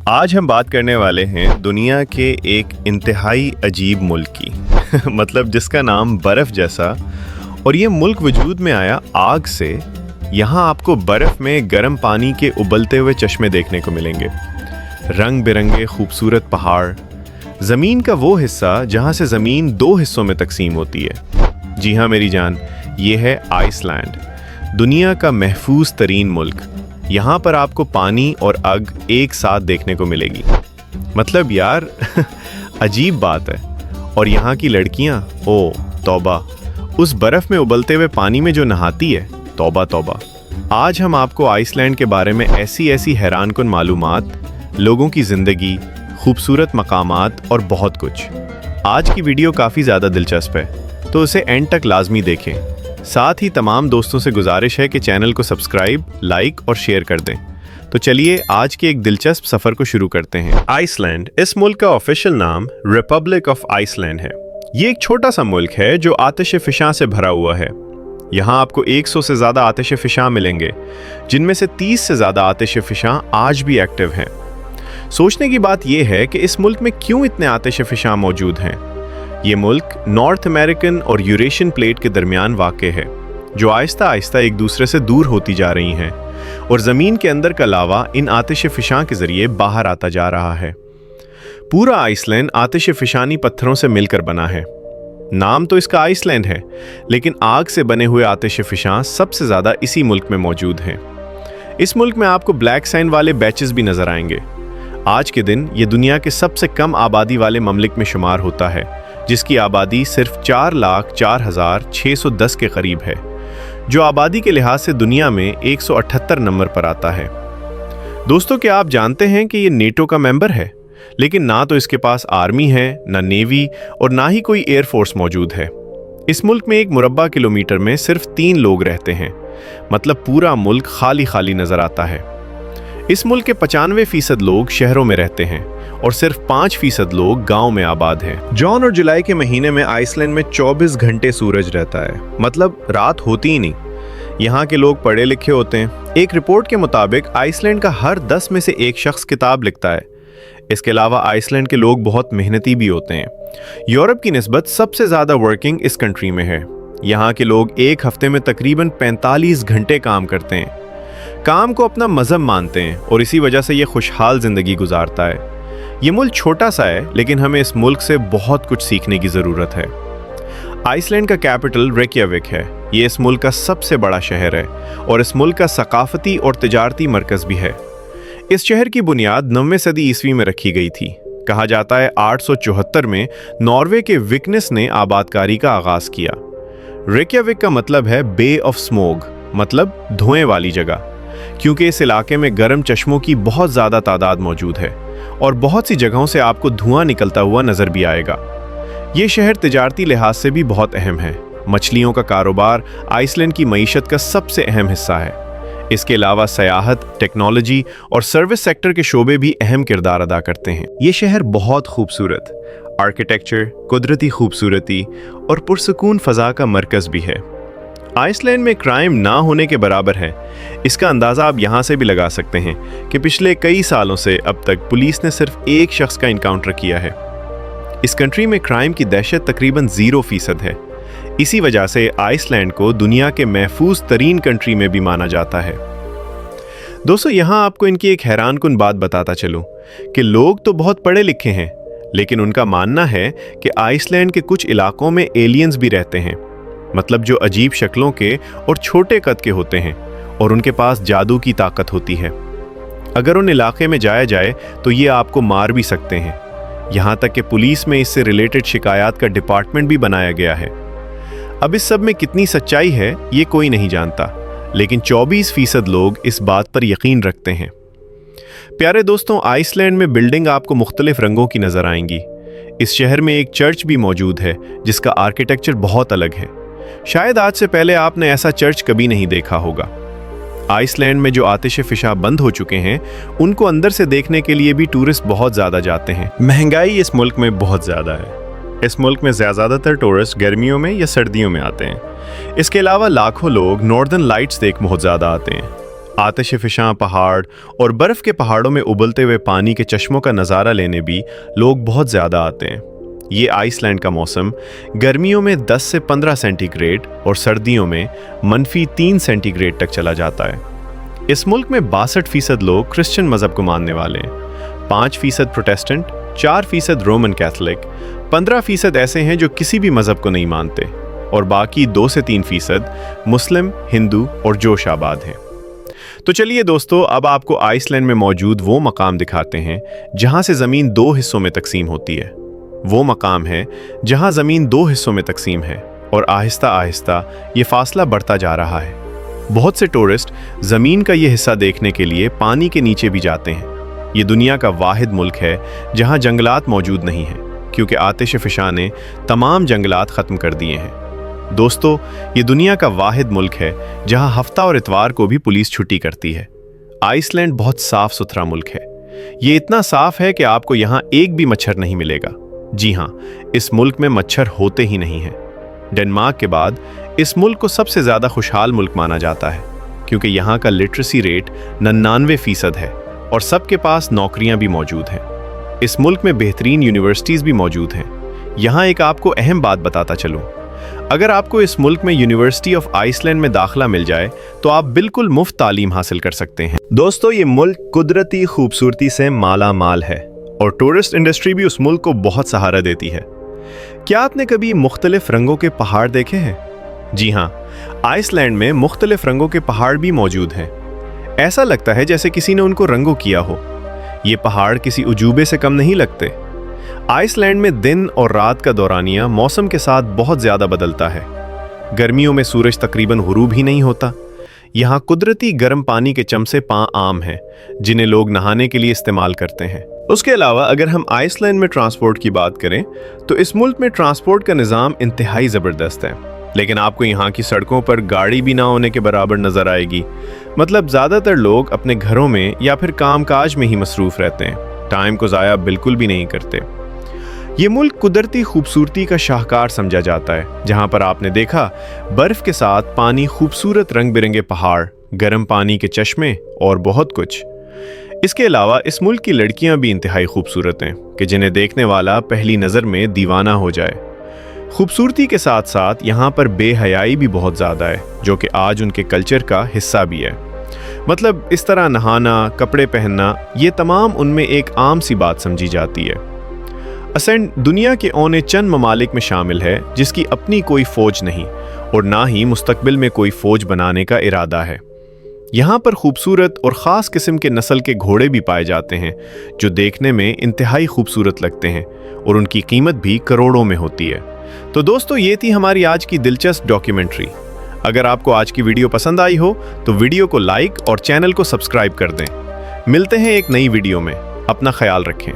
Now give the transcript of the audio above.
आज हम बात करने वाले हैं दुनिया के एक इंतहाई अजीब मुल्क की मतलब जिसका नाम बर्फ़ जैसा, और ये मुल्क वजूद में आया आग से। यहाँ आपको बर्फ़ में गर्म पानी के उबलते हुए चश्मे देखने को मिलेंगे, रंग बिरंगे खूबसूरत पहाड़, ज़मीन का वो हिस्सा जहाँ से ज़मीन दो हिस्सों में तकसीम होती है। जी हाँ मेरी जान, ये है आइसलैंड, दुनिया का महफूज तरीन मुल्क। यहाँ पर आपको पानी और आग एक साथ देखने को मिलेगी। मतलब यार अजीब बात है। और यहाँ की लड़कियाँ, ओ तौबा, उस बर्फ़ में उबलते हुए पानी में जो नहाती है, तौबा तौबा। आज हम आपको आइसलैंड के बारे में ऐसी ऐसी हैरानकुन मालूमात, लोगों की ज़िंदगी, खूबसूरत मकामात और बहुत कुछ। आज की वीडियो काफ़ी ज़्यादा दिलचस्प है, तो उसे एंड तक लाजमी देखें। साथ ही तमाम दोस्तों से गुजारिश है कि चैनल को सब्सक्राइब, लाइक और शेयर कर दें। तो चलिए आज के एक दिलचस्प सफ़र को शुरू करते हैं। आइसलैंड, इस मुल्क का ऑफिशियल नाम रिपब्लिक ऑफ आइसलैंड है। ये एक छोटा सा मुल्क है जो आतिश-ए-फ़िशां से भरा हुआ है। यहाँ आपको 100 से ज़्यादा आतिश-ए-फ़िशां मिलेंगे, जिनमें से 30 से ज़्यादा आतिश-ए-फ़िशां आज भी एक्टिव हैं। सोचने की बात यह है कि इस मुल्क में क्यों इतने आतिश-ए-फ़िशां मौजूद हैं। ये मुल्क नॉर्थ अमेरिकन और यूरेशियन प्लेट के दरमियान वाक़े है, जो आहिस्ता आहिस्ता एक दूसरे से दूर होती जा रही हैं, और ज़मीन के अंदर का लावा इन आतिश-ए-फ़िशां के ज़रिए बाहर आता जा रहा है। पूरा आइसलैंड आतिश-ए-फ़िशानी पत्थरों से मिलकर बना है। नाम तो इसका आइसलैंड है, लेकिन आग से बने हुए आतिश-ए-फ़िशां सबसे ज़्यादा इसी मुल्क में मौजूद हैं। इस मुल्क में आपको ब्लैक सैंड वाले बैचेस भी नज़र आएंगे। आज के दिन ये दुनिया के सबसे कम आबादी वाले ममलिक में शुमार होता है, जिसकी आबादी सिर्फ 4,04,610 के करीब है, जो आबादी के लिहाज से दुनिया में 178 नंबर पर आता है। दोस्तों, क्या आप जानते हैं कि ये नेटो का मेंबर है, लेकिन ना तो इसके पास आर्मी है, ना नेवी और ना ही कोई एयरफोर्स मौजूद है। इस मुल्क में एक मुरब्बा किलोमीटर में सिर्फ 3 लोग रहते हैं, मतलब पूरा मुल्क खाली खाली नजर आता है। इस मुल्क के 95% लोग शहरों में रहते हैं और सिर्फ 5% लोग गांव में आबाद हैं। जून और जुलाई के महीने में आइसलैंड में 24 घंटे सूरज रहता है, मतलब रात होती ही नहीं। यहाँ के लोग पढ़े लिखे होते हैं। एक रिपोर्ट के मुताबिक आइसलैंड का हर 10 में से एक शख्स किताब लिखता है। इसके अलावा आइसलैंड के लोग बहुत मेहनती भी होते हैं। यूरोप की निस्बत सबसे ज़्यादा वर्किंग इस कंट्री में है। यहाँ के लोग एक हफ्ते में तकरीबन 45 घंटे काम करते हैं, काम को अपना मज़हब मानते हैं, और इसी वजह से ये खुशहाल ज़िंदगी गुजारता है। ये मुल्क छोटा सा है, लेकिन हमें इस मुल्क से बहुत कुछ सीखने की ज़रूरत है। आइसलैंड का कैपिटल रेकियाविक है। ये इस मुल्क का सबसे बड़ा शहर है और इस मुल्क का सकाफती और तिजारती मरकज़ भी है। इस शहर की बुनियाद 9वीं सदी ईस्वी में रखी गई थी। कहा जाता है 874 में नॉर्वे के विकनेस ने आबादकारी का आगाज़ किया। रेकियाविक का मतलब है बे ऑफ स्मोग, मतलब धुएं वाली जगह, क्योंकि इस इलाके में गर्म चश्मों की बहुत ज़्यादा तादाद मौजूद है और बहुत सी जगहों से आपको धुआं निकलता हुआ नज़र भी आएगा। ये शहर तिजारती लिहाज से भी बहुत अहम है। मछलियों का कारोबार आइसलैंड की मईशत का सबसे अहम हिस्सा है। इसके अलावा सयाहत, टेक्नोलॉजी और सर्विस सेक्टर के शोबे भी अहम किरदार अदा करते हैं। ये शहर बहुत खूबसूरत आर्किटेक्चर, कुदरती खूबसूरती और पुरसकून फ़ज़ा का मरकज़ भी है। आइसलैंड में क्राइम ना होने के बराबर है। इसका अंदाज़ा आप यहाँ से भी लगा सकते हैं कि पिछले कई सालों से अब तक पुलिस ने सिर्फ एक शख्स का इनकाउंटर किया है। इस कंट्री में क्राइम की दहशत तकरीबन 0% है। इसी वजह से आइसलैंड को दुनिया के महफूज तरीन कंट्री में भी माना जाता है। दोस्तों, यहाँ आपको इनकी एक हैरानकुन बात बताता चलूँ कि लोग तो बहुत पढ़े लिखे हैं, लेकिन उनका मानना है कि आइसलैंड के कुछ इलाकों में एलियंस भी रहते हैं, मतलब जो अजीब शक्लों के और छोटे कद के होते हैं और उनके पास जादू की ताकत होती है। अगर उन इलाके में जाया जाए तो ये आपको मार भी सकते हैं। यहाँ तक कि पुलिस में इससे रिलेटेड शिकायत का डिपार्टमेंट भी बनाया गया है। अब इस सब में कितनी सच्चाई है ये कोई नहीं जानता, लेकिन 24% लोग इस बात पर यकीन रखते हैं। प्यारे दोस्तों, आइसलैंड में बिल्डिंग आपको मुख्तलिफ रंगों की नज़र आएंगी। इस शहर में एक चर्च भी मौजूद है जिसका आर्किटेक्चर बहुत अलग है। शायद आज से पहले आपने ऐसा चर्च कभी नहीं देखा होगा। आइसलैंड में जो आतिश-ए-फ़िशां बंद हो चुके हैं, उनको अंदर से देखने के लिए भी टूरिस्ट बहुत ज़्यादा जाते हैं। महंगाई इस मुल्क में बहुत ज़्यादा है। इस मुल्क में ज़्यादातर टूरिस्ट गर्मियों में या सर्दियों में आते हैं। इसके अलावा लाखों लोग नॉर्दर्न लाइट्स देख बहुत ज़्यादा आते हैं। आतिश फ़िशां पहाड़ और बर्फ़ के पहाड़ों में उबलते हुए पानी के चश्मों का नज़ारा लेने भी लोग बहुत ज़्यादा आते हैं। ये आइसलैंड का मौसम गर्मियों में 10 से 15 सेंटीग्रेड और सर्दियों में -3 सेंटीग्रेड तक चला जाता है। इस मुल्क में 62% लोग क्रिश्चियन मज़हब को मानने वाले हैं, 5% प्रोटेस्टेंट, 4% रोमन कैथोलिक, 15% ऐसे हैं जो किसी भी मज़हब को नहीं मानते और बाकी 2 से 3% मुस्लिम, हिंदू और जोश आबाद हैं। तो चलिए दोस्तों, अब आपको आइसलैंड में मौजूद वो मकाम दिखाते हैं जहां से ज़मीन 2 हिस्सों में तकसीम होती है। वो मकाम है जहां ज़मीन 2 हिस्सों में तकसीम है और आहिस्ता आहिस्ता ये फासला बढ़ता जा रहा है। बहुत से टूरिस्ट ज़मीन का ये हिस्सा देखने के लिए पानी के नीचे भी जाते हैं। ये दुनिया का वाहिद मुल्क है जहां जंगलात मौजूद नहीं हैं, क्योंकि आतिश फ़िशां ने तमाम जंगलात ख़त्म कर दिए हैं। दोस्तों, ये दुनिया का वाहिद मुल्क है जहां हफ्ता और इतवार को भी पुलिस छुट्टी करती है। आइसलैंड बहुत साफ सुथरा मुल्क है। ये इतना साफ है कि आपको यहाँ एक भी मच्छर नहीं मिलेगा। जी हाँ, इस मुल्क में मच्छर होते ही नहीं हैं। डेनमार्क के बाद इस मुल्क को सबसे ज़्यादा खुशहाल मुल्क माना जाता है, क्योंकि यहाँ का लिटरेसी रेट 99% है और सबके पास नौकरियाँ भी मौजूद हैं। इस मुल्क में बेहतरीन यूनिवर्सिटीज़ भी मौजूद हैं। यहाँ एक आपको अहम बात बताता चलूँ, अगर आपको इस मुल्क में यूनिवर्सिटी ऑफ आइसलैंड में दाखिला मिल जाए तो आप बिल्कुल मुफ्त तालीम हासिल कर सकते हैं। दोस्तों, ये मुल्क कुदरती खूबसूरती से माला माल है और टूरिस्ट इंडस्ट्री भी उस मुल्क को बहुत सहारा देती है। क्या आपने कभी मुख्तलिफ रंगों के पहाड़ देखे हैं? जी हाँ, आइसलैंड में मुख्तलिफ रंगों के पहाड़ भी मौजूद हैं। ऐसा लगता है जैसे किसी ने उनको रंगों किया हो। ये पहाड़ किसी उजूबे से कम नहीं लगते। आइसलैंड में दिन और रात का दौरानिया मौसम के साथ बहुत ज़्यादा बदलता है। गर्मियों में सूरज तकरीबन गुरूब ही नहीं होता। यहाँ कुदरती गर्म पानी के चमसे आम हैं, जिन्हें लोग नहाने के लिए इस्तेमाल करते हैं। उसके अलावा अगर हम आइसलैंड में ट्रांसपोर्ट की बात करें तो इस मुल्क में ट्रांसपोर्ट का निज़ाम इंतहाई ज़बरदस्त है, लेकिन आपको यहाँ की सड़कों पर गाड़ी भी ना होने के बराबर नज़र आएगी। मतलब ज़्यादातर लोग अपने घरों में या फिर कामकाज में ही मसरूफ़ रहते हैं, टाइम को ज़ाया बिल्कुल भी नहीं करते। ये मुल्क कुदरती खूबसूरती का शाहकार समझा जाता है, जहाँ पर आपने देखा बर्फ़ के साथ पानी, खूबसूरत रंग बिरंगे पहाड़, गर्म पानी के चश्मे और बहुत कुछ। इसके अलावा इस मुल्क की लड़कियाँ भी इंतहाई खूबसूरत हैं कि जिन्हें देखने वाला पहली नज़र में दीवाना हो जाए। खूबसूरती के साथ साथ यहाँ पर बेहयाई भी बहुत ज़्यादा है, जो कि आज उनके कल्चर का हिस्सा भी है। मतलब इस तरह नहाना, कपड़े पहनना, ये तमाम उनमें एक आम सी बात समझी जाती है। असेंड दुनिया के औने चंद ममालिक में शामिल है जिसकी अपनी कोई फ़ौज नहीं और ना ही मुस्तकबिल में कोई फ़ौज बनाने का इरादा है। यहाँ पर खूबसूरत और ख़ास किस्म के नस्ल के घोड़े भी पाए जाते हैं जो देखने में इंतहाई खूबसूरत लगते हैं और उनकी कीमत भी करोड़ों में होती है। तो दोस्तों, ये थी हमारी आज की दिलचस्प डॉक्यूमेंट्री। अगर आपको आज की वीडियो पसंद आई हो तो वीडियो को लाइक और चैनल को सब्सक्राइब कर दें। मिलते हैं एक नई वीडियो में। अपना ख्याल रखें।